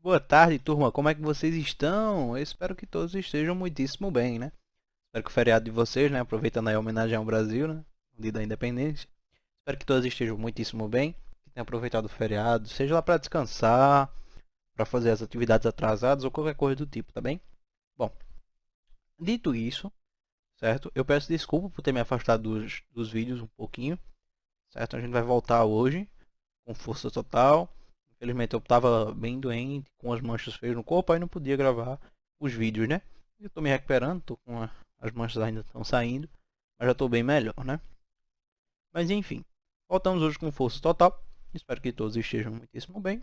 Boa tarde, turma. Como é que vocês estão? Eu espero que todos estejam muitíssimo bem, né? Espero que o feriado de vocês, né? Aproveitando aí a homenagem ao Brasil, né? O Dia da Independência. Espero que todos estejam muitíssimo bem. Que tenham aproveitado o feriado, seja lá para descansar, para fazer as atividades atrasadas ou qualquer coisa do tipo, tá bem? Bom, dito isso, certo? Eu peço desculpa por ter me afastado dos vídeos um pouquinho, certo? A gente vai voltar hoje com força total. Infelizmente eu estava bem doente, com as manchas feias no corpo, aí não podia gravar os vídeos, né? Eu tô me recuperando, as manchas ainda estão saindo, mas já tô bem melhor, né? Mas enfim, voltamos hoje com força total. Espero que todos estejam muitíssimo bem.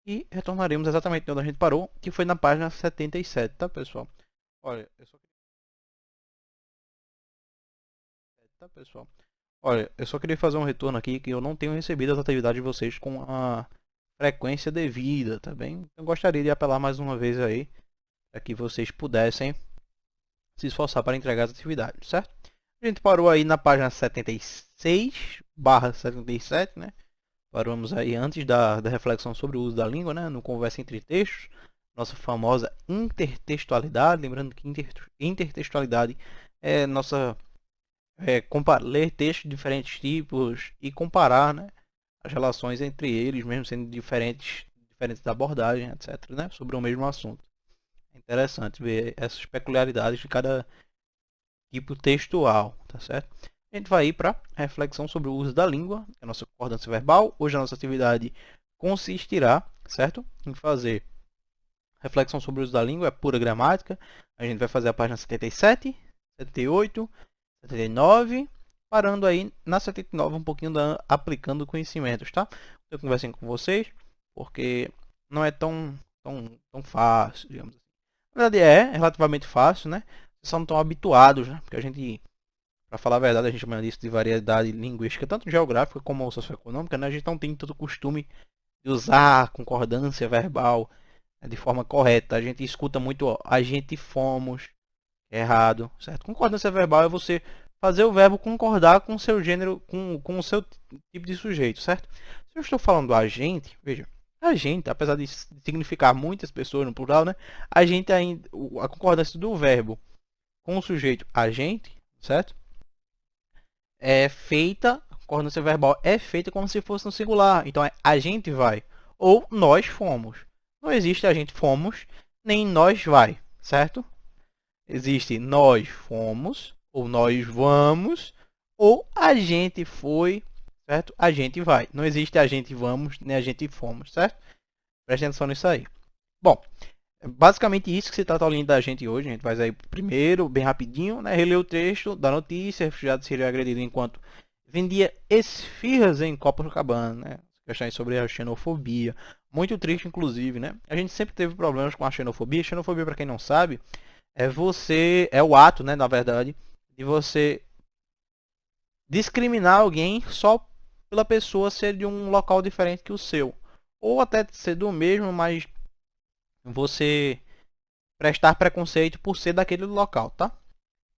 E retornaremos exatamente onde a gente parou, que foi na página 77, tá, pessoal? Olha, eu só tá, pessoal? Olha, eu só queria fazer um retorno aqui que eu não tenho recebido as atividades de vocês com a frequência devida, tá bem? Eu gostaria de apelar mais uma vez aí para que vocês pudessem se esforçar para entregar as atividades, certo? A gente parou aí na página 76/77, né? Paramos aí antes da reflexão sobre o uso da língua, né? No conversa entre textos, nossa famosa intertextualidade, lembrando que intertextualidade é nossa ler textos de diferentes tipos e comparar, né, as relações entre eles, mesmo sendo diferentes da abordagem, etc., né, sobre o mesmo assunto. É interessante ver essas peculiaridades de cada tipo textual, tá certo? A gente vai ir para reflexão sobre o uso da língua, a nossa concordância verbal. Hoje a nossa atividade consistirá, certo, em fazer reflexão sobre o uso da língua, é pura gramática. A gente vai fazer a página 77, 78, 79, parando aí na 79 um pouquinho aplicando conhecimentos, tá? Eu conversei com vocês, porque não é tão fácil, digamos assim. Na verdade é relativamente fácil, né? Vocês só não estão habituados, né? Porque a gente, para falar a verdade, a gente chama isso de variedade linguística, tanto geográfica como socioeconômica, né? A gente não tem todo o costume de usar a concordância verbal, né, de forma correta. A gente escuta muito, ó, a gente fomos, errado, certo? Concordância verbal é você fazer o verbo concordar com o seu gênero, com o seu tipo de sujeito, certo? Se eu estou falando a gente, veja, a gente, apesar de significar muitas pessoas no plural, né? A gente ainda, a concordância do verbo com o sujeito a gente, certo? É feita, a concordância verbal é feita como se fosse no singular. Então é a gente vai ou nós fomos. Não existe a gente fomos nem nós vai, certo? Existe nós fomos, ou nós vamos, ou a gente foi, certo? A gente vai. Não existe a gente vamos, nem a gente fomos, certo? Preste atenção nisso aí. Bom, é basicamente isso que se trata a linha da gente hoje. A gente vai aí primeiro, bem rapidinho, né? Reler o texto da notícia. Refugiado seria agredido enquanto vendia esfirras em Copacabana, né? Questões sobre a xenofobia. Muito triste, inclusive, né? A gente sempre teve problemas com a xenofobia. Xenofobia, para quem não sabe, é o ato, né, na verdade, de você discriminar alguém só pela pessoa ser de um local diferente que o seu, ou até ser do mesmo, mas você prestar preconceito por ser daquele local, tá?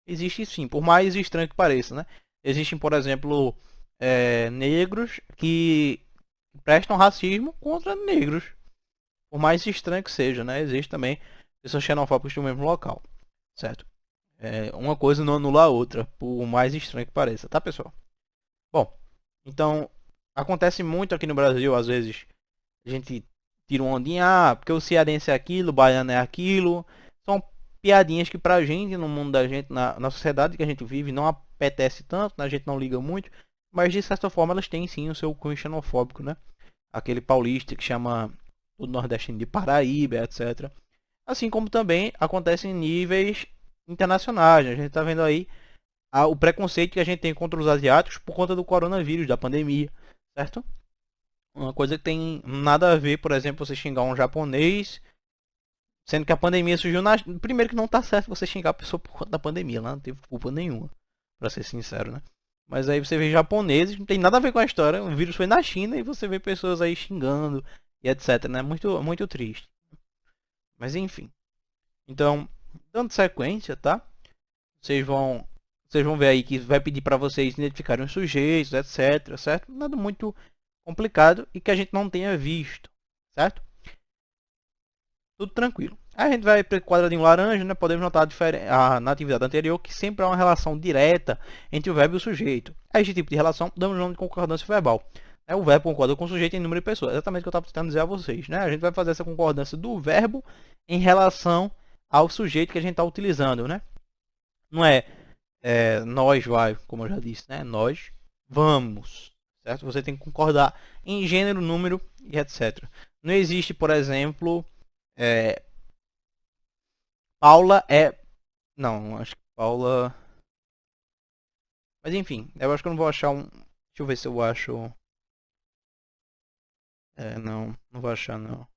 Existe sim, por mais estranho que pareça, né? Existem, por exemplo, negros que prestam racismo contra negros, por mais estranho que seja, né? Existe também pessoas xenofóbicas do mesmo local, certo? Uma coisa não anula a outra, por mais estranho que pareça, tá, pessoal? Bom, então acontece muito aqui no Brasil, às vezes a gente tira uma ondinha, porque o cearense é aquilo, o baiano é aquilo. São piadinhas que pra gente, no mundo da gente, na sociedade que a gente vive, não apetece tanto, né? A gente não liga muito, mas de certa forma elas têm sim o seu cunho xenofóbico, né? Aquele paulista que chama o nordestino de Paraíba, etc. Assim como também acontece em níveis internacionais. A gente está vendo aí o preconceito que a gente tem contra os asiáticos por conta do coronavírus, da pandemia, certo? Uma coisa que tem nada a ver, por exemplo, você xingar um japonês, sendo que a pandemia surgiu na... Primeiro que não tá certo você xingar a pessoa por conta da pandemia, ela não teve culpa nenhuma, pra ser sincero, né? Mas aí você vê japoneses, não tem nada a ver com a história, o vírus foi na China e você vê pessoas aí xingando e etc, né? Muito, muito triste. Mas enfim. Então, dando sequência, tá? Vocês vão vocês vão ver aí que vai pedir para vocês identificarem os sujeitos, etc, certo? Nada muito complicado e que a gente não tenha visto, certo? tudo tranquilo. Aí a gente vai para o quadradinho laranja, né? Podemos notar na atividade anterior que sempre há uma relação direta entre o verbo e o sujeito. A este tipo de relação damos o nome de concordância verbal. O verbo concorda com o sujeito em número de pessoas. Exatamente o que eu estava tentando dizer a vocês, né? A gente vai fazer essa concordância do verbo em relação ao sujeito que a gente está utilizando, né? Não é, nós vai, como eu já disse, né? Nós vamos, certo? Você tem que concordar em gênero, número e etc. Não existe, por exemplo, Paula é... Não, acho que Paula... Mas enfim, eu acho que eu não vou achar um... Deixa eu ver se eu acho... não vou achar não.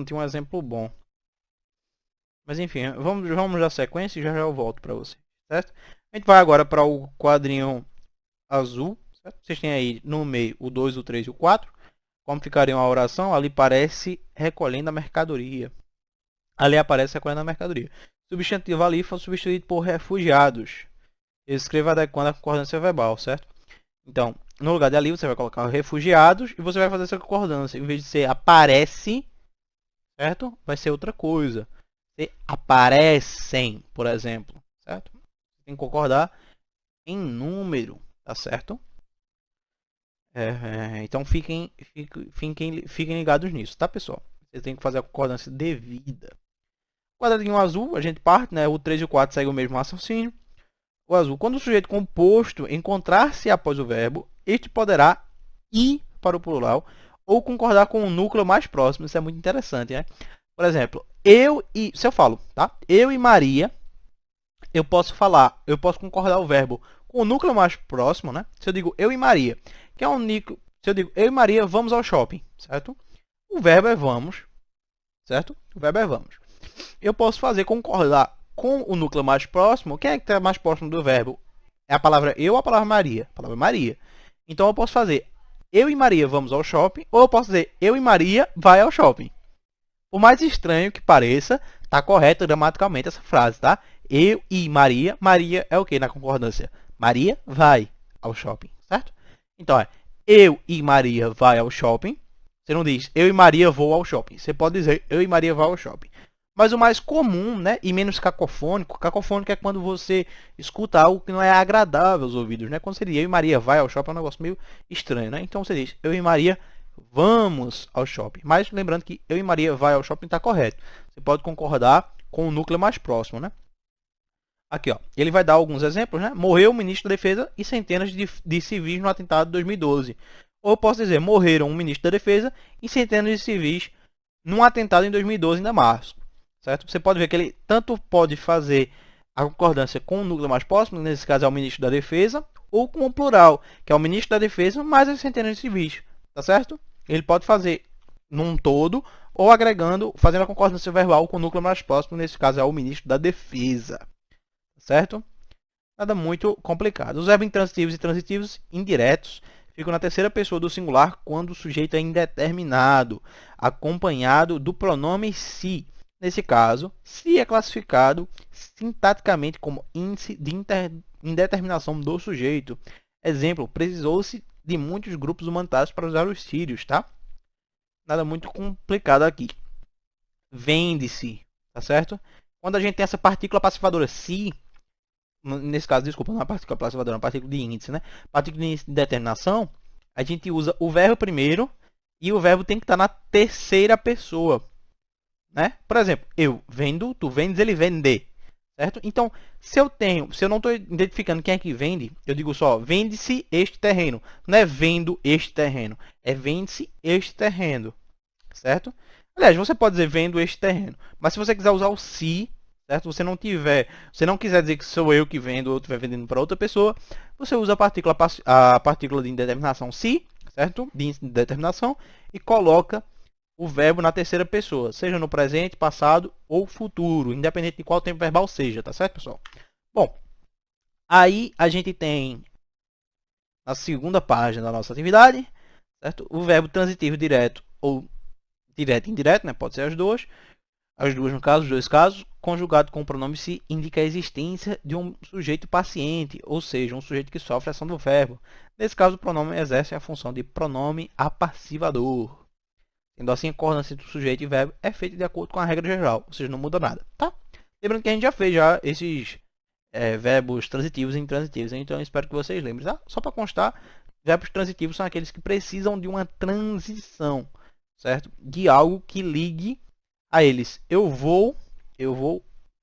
Tem um exemplo bom. Mas enfim, vamos dar sequência e já eu volto para você, certo? A gente vai agora para o quadrinho azul, certo? Vocês têm aí no meio o 2, o 3 e o 4. Como ficaria uma oração? Ali parece recolhendo a mercadoria. Ali aparece recolhendo a mercadoria. Substantivo ali foi substituído por refugiados. Escreva adequando a concordância verbal, certo? Então, no lugar de ali, você vai colocar refugiados e você vai fazer essa concordância. Em vez de ser aparece, certo? Vai ser outra coisa. Se aparecem, por exemplo, certo? Tem que concordar em número, tá certo? Então fiquem ligados nisso, tá, pessoal? Você tem que fazer a concordância devida. Quadradinho azul, a gente parte, né? O 3 e o 4 segue o mesmo raciocínio. O azul, quando o sujeito composto encontrar-se após o verbo, este poderá ir para o plural ou concordar com o núcleo mais próximo. Isso é muito interessante, né? Por exemplo, se eu falo, tá? Eu e Maria, eu posso concordar o verbo com o núcleo mais próximo, né? Se eu digo eu e Maria, que é um núcleo, se eu digo eu e Maria vamos ao shopping, certo? O verbo é vamos, certo? O verbo é vamos. Eu posso fazer concordar com o núcleo mais próximo. Quem é que está mais próximo do verbo? É a palavra eu ou a palavra Maria? A palavra Maria. Então eu posso fazer eu e Maria vamos ao shopping, ou eu posso dizer eu e Maria vai ao shopping. Por mais estranho que pareça, está correto gramaticalmente essa frase, tá? Eu e Maria. Maria é o que na concordância? Maria vai ao shopping, certo? Então eu e Maria vai ao shopping. Você não diz eu e Maria vou ao shopping. Você pode dizer eu e Maria vão ao shopping. Mas o mais comum, né, e menos cacofônico é quando você escuta algo que não é agradável aos ouvidos, né? Quando você diz eu e Maria vai ao shopping é um negócio meio estranho, né? Então você diz eu e Maria vamos ao shopping. Mas lembrando que eu e Maria vai ao shopping está correto. Você pode concordar com o núcleo mais próximo, né? Aqui, ó, ele vai dar alguns exemplos, né? Morreu o ministro da Defesa e centenas de civis no atentado de 2012. Ou eu posso dizer, morreram o ministro da Defesa e centenas de civis num atentado em 2012 ainda março. Certo? Você pode ver que ele tanto pode fazer a concordância com o núcleo mais próximo, nesse caso é o ministro da Defesa, ou com o plural, que é o ministro da Defesa mais as centenas de civis. Tá certo? Ele pode fazer num todo, ou agregando, fazendo a concordância verbal com o núcleo mais próximo, nesse caso é o ministro da Defesa. Certo? Nada muito complicado. Os verbos intransitivos e transitivos indiretos ficam na terceira pessoa do singular quando o sujeito é indeterminado, acompanhado do pronome se. Nesse caso, se é classificado sintaticamente como índice de indeterminação do sujeito. Exemplo, precisou-se de muitos grupos humanitários para usar os sírios, tá? Nada muito complicado aqui. Vende-se, tá certo? Quando a gente tem essa partícula passivadora se, nesse caso, desculpa, não é uma partícula passivadora, é uma partícula de índice, né? Partícula de índice de determinação, a gente usa o verbo primeiro e o verbo tem que estar na terceira pessoa. Né? Por exemplo, eu vendo, tu vendes, ele vende. Certo? Então, se eu não estou identificando quem é que vende, eu digo só, vende-se este terreno. Não é vendo este terreno, é vende-se este terreno. Certo? Aliás, você pode dizer vendo este terreno. Mas se você quiser usar o se, certo? Você não quiser dizer que sou eu que vendo ou estiver vendendo para outra pessoa, você usa a partícula de indeterminação se, certo? De indeterminação, e coloca o verbo na terceira pessoa, seja no presente, passado ou futuro, independente de qual tempo verbal seja, tá certo, pessoal? Bom, aí a gente tem na segunda página da nossa atividade, certo? O verbo transitivo direto ou direto e indireto, né? Pode ser as duas no caso, os dois casos, conjugado com o pronome se, indica a existência de um sujeito paciente, ou seja, um sujeito que sofre a ação do verbo. Nesse caso, o pronome exerce a função de pronome apassivador. Sendo assim, a concordância entre sujeito e verbo é feita de acordo com a regra geral, ou seja, não muda nada, tá? Lembrando que a gente já fez esses verbos transitivos e intransitivos, então eu espero que vocês lembrem, tá? Só para constar, verbos transitivos são aqueles que precisam de uma transição, certo? De algo que ligue a eles. Eu vou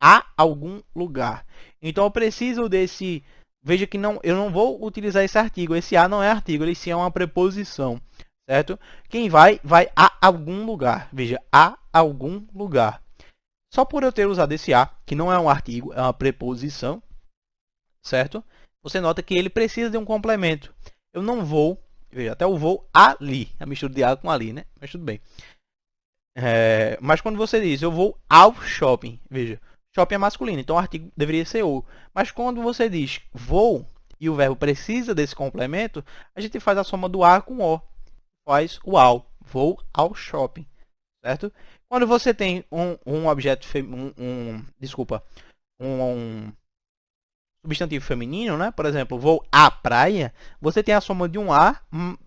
a algum lugar. Então eu preciso desse. Veja que eu não vou utilizar esse artigo. Esse a não é artigo, ele sim é uma preposição, certo? Quem vai a algum lugar. Veja, a algum lugar. Só por eu ter usado esse a, que não é um artigo, é uma preposição, certo? Você nota que ele precisa de um complemento. Eu não vou, veja, até eu vou ali. A mistura de a com ali, né? Mas tudo bem. Mas quando você diz eu vou ao shopping, veja, shopping é masculino, então o artigo deveria ser o. Mas quando você diz vou e o verbo precisa desse complemento, a gente faz a soma do a com o. Faz o ao. Vou ao shopping, certo? Quando você tem um objeto desculpa, um substantivo feminino, né? Por exemplo, vou à praia, você tem a soma de um a,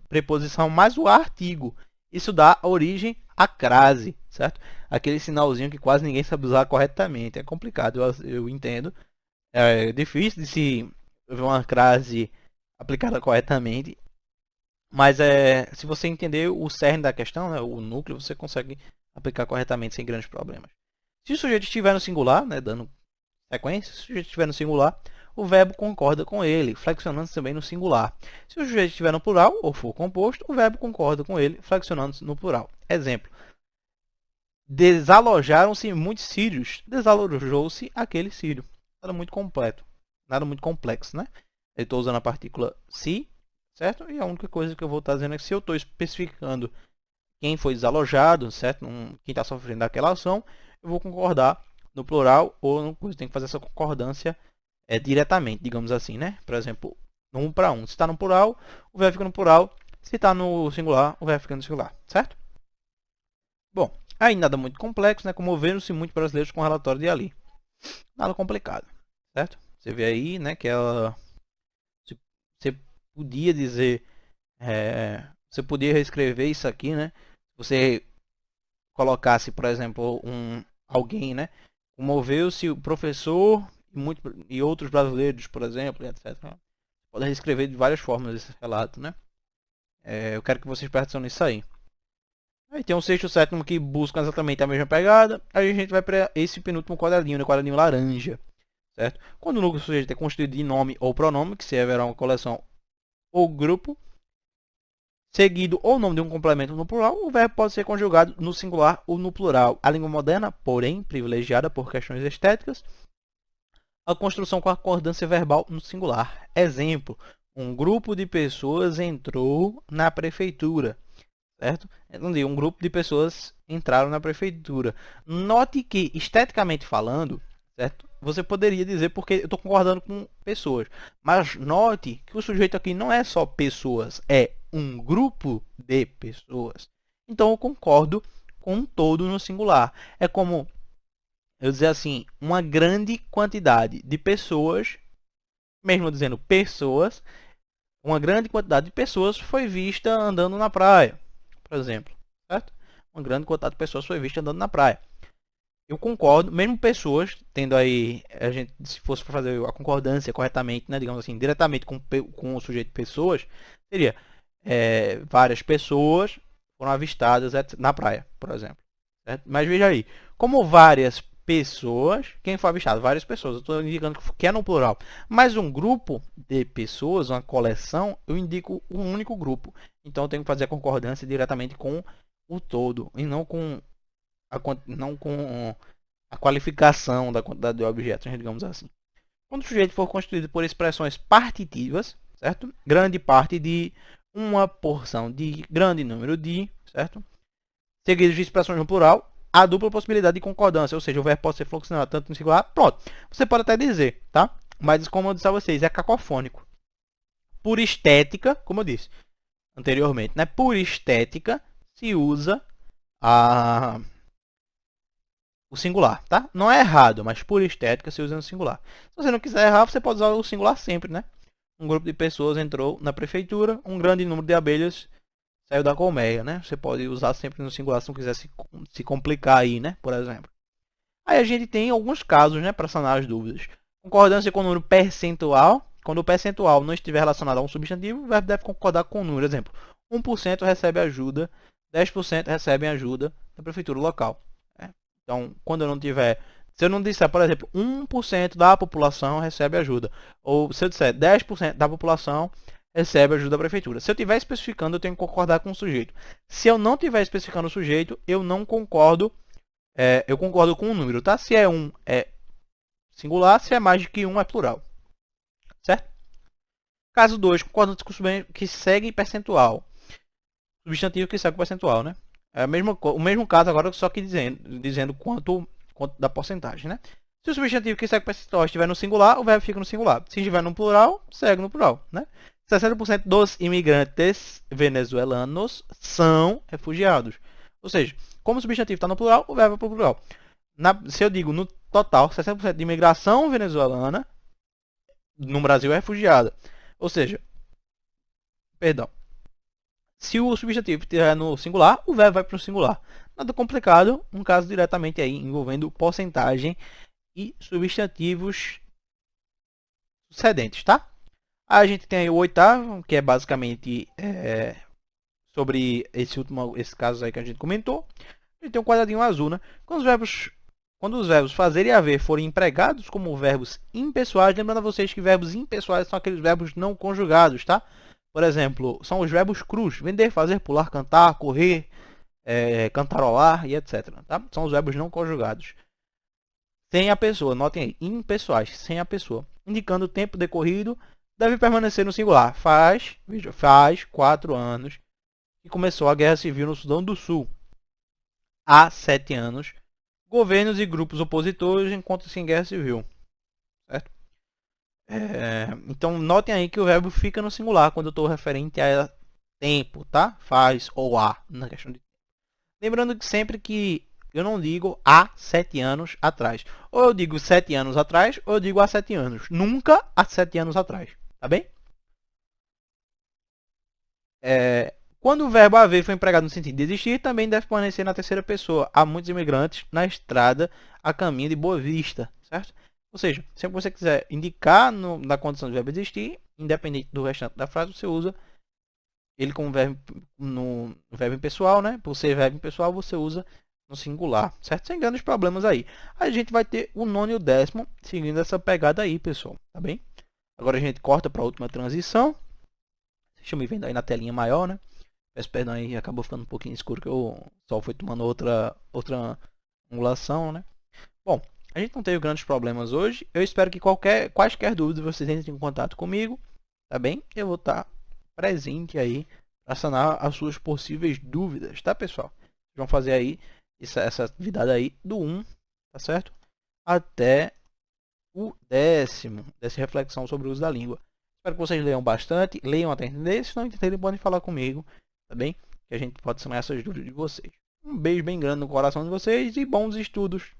preposição, mais o artigo. Isso dá origem à crase, certo? Aquele sinalzinho que quase ninguém sabe usar corretamente. É complicado, eu entendo. É difícil de se ver uma crase aplicada corretamente. Mas se você entender o cerne da questão, né, o núcleo, você consegue aplicar corretamente sem grandes problemas. Se o sujeito estiver no singular, né, dando sequência, se o sujeito estiver no singular, o verbo concorda com ele, flexionando-se também no singular. Se o sujeito estiver no plural ou for composto, o verbo concorda com ele, flexionando-se no plural. Exemplo. Desalojaram-se muitos sírios. Desalojou-se aquele sírio. Nada muito completo. Nada muito complexo, né? Eu estou usando a partícula se, certo? E a única coisa que eu vou estar dizendo é que se eu estou especificando quem foi desalojado, certo? Quem está sofrendo daquela ação, eu vou concordar no plural ou no coisa. Tem que fazer essa concordância diretamente, digamos assim, né? Por exemplo, no 1 para 1. Se está no plural, o verbo fica no plural. Se está no singular, o verbo fica no singular, certo? Bom, aí nada muito complexo, né? Comoveram-se muitos brasileiros com o relatório de Ali. Nada complicado, certo? Você vê aí, né, que ela... Você podia dizer... você podia reescrever isso aqui, né? Você colocasse, por exemplo, alguém, né? Comoveu-se o professor e outros brasileiros, por exemplo, etc. Pode reescrever de várias formas esse relato, né? Eu quero que vocês prestem atenção nisso aí. Aí tem um sexto e o sétimo que buscam exatamente a mesma pegada. Aí a gente vai para esse penúltimo quadradinho, né? Quadradinho laranja, certo? Quando o núcleo do sujeito é constituído de nome ou pronome, que se haverá uma coleção ou grupo, seguido ou nome de um complemento no plural, o verbo pode ser conjugado no singular ou no plural. A língua moderna, porém, privilegiada por questões estéticas, a construção com a concordância verbal no singular. Exemplo, um grupo de pessoas entrou na prefeitura, certo? Entendi, um grupo de pessoas entraram na prefeitura. Note que, esteticamente falando, certo? Você poderia dizer porque eu estou concordando com pessoas. Mas note que o sujeito aqui não é só pessoas, é um grupo de pessoas. Então eu concordo com um todo no singular. É como eu dizer assim, uma grande quantidade de pessoas, mesmo dizendo pessoas, uma grande quantidade de pessoas foi vista andando na praia, por exemplo, certo? Uma grande quantidade de pessoas foi vista andando na praia. Eu concordo, mesmo pessoas, tendo aí, a gente, se fosse para fazer a concordância corretamente, né, digamos assim, diretamente com o sujeito pessoas, seria várias pessoas foram avistadas na praia, por exemplo. Certo? Mas veja aí, como várias pessoas, quem foi avistado? Várias pessoas, eu estou indicando que é no plural. Mas um grupo de pessoas, uma coleção, eu indico um único grupo. Então eu tenho que fazer a concordância diretamente com o todo, e não com a qualificação da quantidade de objetos, digamos assim. Quando o sujeito for constituído por expressões partitivas, certo? Grande parte de, uma porção de, grande número de, certo? Seguidos de expressões no plural, a dupla possibilidade de concordância, ou seja, o verbo pode ser flexionado tanto no singular, pronto. Você pode até dizer, tá? Mas como eu disse a vocês, é cacofônico. Por estética, como eu disse anteriormente, né? Por estética se usa o singular, tá? Não é errado, mas por estética se usa no singular. Se você não quiser errar, você pode usar o singular sempre, né? Um grupo de pessoas entrou na prefeitura, um grande número de abelhas saiu da colmeia, né? Você pode usar sempre no singular se não quiser se complicar aí, né? Por exemplo. Aí a gente tem alguns casos, né, para sanar as dúvidas. Concordância com o número percentual. Quando o percentual não estiver relacionado a um substantivo, o verbo deve concordar com o número. Exemplo, 1% recebe ajuda, 10% recebem ajuda da prefeitura local. Então, quando eu não tiver... Se eu não disser, por exemplo, 1% da população recebe ajuda, ou se eu disser 10% da população recebe ajuda da prefeitura. Se eu estiver especificando, eu tenho que concordar com o sujeito. Se eu não estiver especificando o sujeito, eu não concordo, eu concordo com o número, tá? Se é 1, é singular, se é mais de que 1, é plural. Certo? Caso 2, concordância com o substantivo que segue percentual. Substantivo que segue percentual, né? É o mesmo caso agora, só que dizendo quanto da porcentagem, né? Se o substantivo que segue percentual estiver no singular, o verbo fica no singular. Se estiver no plural, segue no plural, né? 60% dos imigrantes venezuelanos são refugiados. Ou seja, como o substantivo está no plural, o verbo é para o plural. Se eu digo no total, 60% de imigração venezuelana no Brasil é refugiada. Ou seja, perdão. Se o substantivo estiver no singular, o verbo vai para o singular. Nada complicado, um caso diretamente aí envolvendo porcentagem e substantivos sucedentes, tá? A gente tem aí o oitavo, que é basicamente sobre esse caso aí que a gente comentou. A gente tem um quadradinho azul, né? Quando os verbos fazer e haver forem empregados como verbos impessoais, lembrando a vocês que verbos impessoais são aqueles verbos não conjugados, tá? Por exemplo, são os verbos crus: vender, fazer, pular, cantar, correr, cantarolar e etc. Tá? São os verbos não conjugados. Sem a pessoa, notem aí, impessoais, sem a pessoa. Indicando o tempo decorrido, deve permanecer no singular. Faz 4 anos que começou a Guerra Civil no Sudão do Sul. Há 7 anos, governos e grupos opositores encontram-se em guerra civil. Certo? Então, notem aí que o verbo fica no singular quando eu estou referente a tempo, tá? Faz ou há, na questão de tempo. Lembrando que sempre que eu não digo há 7 anos atrás. Ou eu digo 7 anos atrás, ou eu digo há 7 anos. Nunca há 7 anos atrás. Tá bem? Quando o verbo haver foi empregado no sentido de existir, também deve permanecer na terceira pessoa. Há muitos imigrantes na estrada a caminho de Boa Vista, certo? Ou seja, sempre que você quiser indicar na condição do verbo existir, independente do restante da frase, você usa ele como verbo no verbo impessoal, né? Por ser verbo impessoal, você usa no singular, certo? Sem grandes problemas aí. A gente vai ter o nono e o décimo seguindo essa pegada aí, pessoal, tá bem? Agora a gente corta para a última transição. Deixa eu me vendo aí na telinha maior, né? Peço perdão aí, acabou ficando um pouquinho escuro que o sol foi tomando outra angulação, né? Bom, a gente não teve grandes problemas hoje. Eu espero que quaisquer dúvidas vocês entrem em contato comigo, tá bem? Eu vou estar presente aí para sanar as suas possíveis dúvidas, tá, pessoal? Vocês vão fazer aí essa atividade aí do 1, tá certo? Até o 10º, dessa reflexão sobre o uso da língua. Espero que vocês leiam bastante, leiam até entender. Se não entenderem, podem falar comigo, tá bem? Que a gente pode sanar essas dúvidas de vocês. Um beijo bem grande no coração de vocês e bons estudos!